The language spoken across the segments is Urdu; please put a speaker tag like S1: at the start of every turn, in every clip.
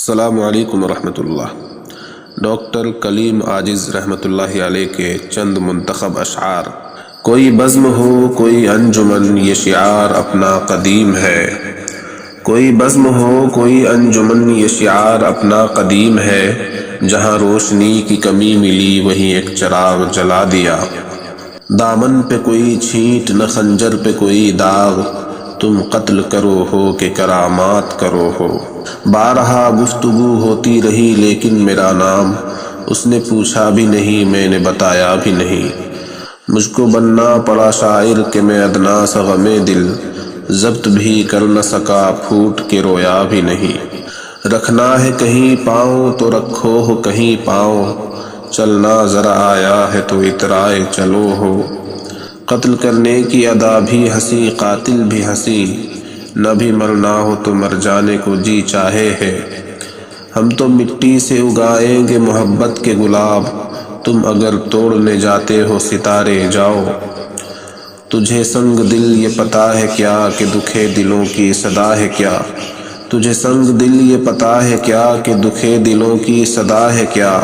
S1: السلام علیکم ورحمۃ اللہ۔ ڈاکٹر کلیم عاجز رحمۃ اللہ علیہ کے چند منتخب اشعار۔ کوئی بزم ہو کوئی انجمن یہ شعار اپنا قدیم ہے، کوئی بزم ہو کوئی انجمن یہ شعار اپنا قدیم ہے، جہاں روشنی کی کمی ملی وہیں ایک چراغ جلا دیا۔ دامن پہ کوئی چھینٹ نہ خنجر پہ کوئی داغ، تم قتل کرو ہو کہ کرامات کرو ہو۔ بارہا گفتگو ہوتی رہی لیکن میرا نام اس نے پوچھا بھی نہیں، میں نے بتایا بھی نہیں۔ مجھ کو بننا پڑا شاعر کہ میں ادنا سا غم دل ضبط بھی کر نہ سکا، پھوٹ کے رویا بھی نہیں۔ رکھنا ہے کہیں پاؤں تو رکھو ہو کہیں پاؤں، چلنا ذرا آیا ہے تو اترائے چلو ہو۔ قتل کرنے کی ادا بھی ہنسی قاتل بھی ہنسی، نہ بھی مرنا ہو تو مر جانے کو جی چاہے ہے۔ ہم تو مٹی سے اگائیں گے محبت کے گلاب، تم اگر توڑنے جاتے ہو ستارے جاؤ۔ تجھے سنگ دل یہ پتا ہے کیا کہ دکھے دلوں کی صدا ہے کیا، تجھے سنگ دل یہ پتا ہے کیا کہ دکھے دلوں کی صدا ہے کیا۔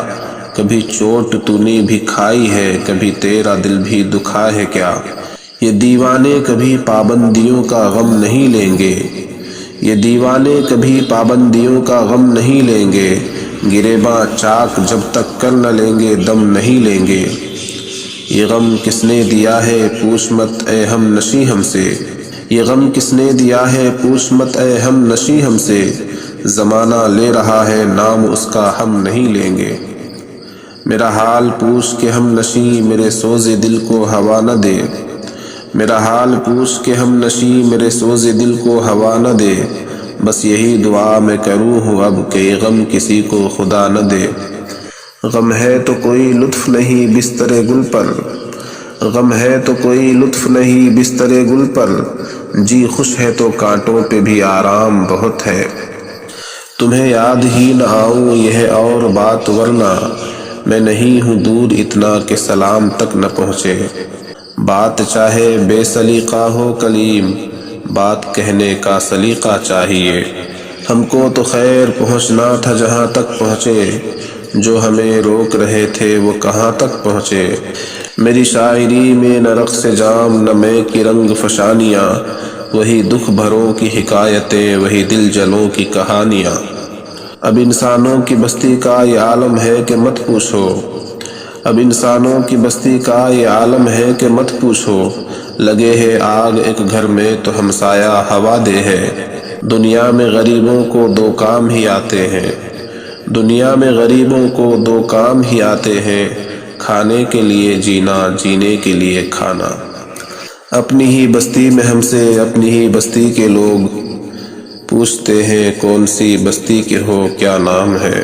S1: کبھی چوٹ تو نے بھی کھائی ہے کبھی تیرا دل بھی دکھا ہے کیا۔ یہ دیوانے کبھی پابندیوں کا غم نہیں لیں گے، یہ دیوانے کبھی پابندیوں کا غم نہیں لیں گے، گریباں چاک جب تک کر نہ لیں گے دم نہیں لیں گے۔ یہ غم کس نے دیا ہے پوچھ مت اے ہم نشیں ہم سے، یہ غم کس نے دیا ہے پوچھ مت اے ہم نشیں ہم سے، زمانہ لے رہا ہے نام اس کا ہم نہیں لیں گے۔ میرا حال پوچھ کے ہم نشیں میرے سوز دل کو ہوا نہ دے، میرا حال پوچھ کے ہم نشیں میرے سوز دل کو ہوا نہ دے، بس یہی دعا میں کروں ہوں اب کہ یہ غم کسی کو خدا نہ دے۔ غم ہے تو کوئی لطف نہیں بستر گل پر، غم ہے تو کوئی لطف نہیں بستر گل پر، جی خوش ہے تو کانٹوں پہ بھی آرام بہت ہے۔ تمہیں یاد ہی نہ آؤں یہ ہے اور بات، ورنہ میں نہیں ہوں دور اتنا کہ سلام تک نہ پہنچے۔ بات چاہے بے سلیقہ ہو کلیم، بات کہنے کا سلیقہ چاہیے۔ ہم کو تو خیر پہنچنا تھا جہاں تک پہنچے، جو ہمیں روک رہے تھے وہ کہاں تک پہنچے۔ میری شاعری میں نہ رقص جام نہ میں کی رنگ فشانیاں، وہی دکھ بھروں کی حکایتیں وہی دل جلوں کی کہانیاں۔ اب انسانوں کی بستی کا یہ عالم ہے کہ مت پوچھو، اب انسانوں کی بستی کا یہ عالم ہے کہ مت پوچھو، لگے ہے آگ ایک گھر میں تو ہمسایہ ہوا دے ہے۔ دنیا میں غریبوں کو دو کام ہی آتے ہیں، دنیا میں غریبوں کو دو کام ہی آتے ہیں، کھانے کے لیے جینا جینے کے لیے کھانا۔ اپنی ہی بستی میں ہم سے اپنی ہی بستی کے لوگ پوچھتے ہیں کون سی بستی کے ہو کیا نام ہے۔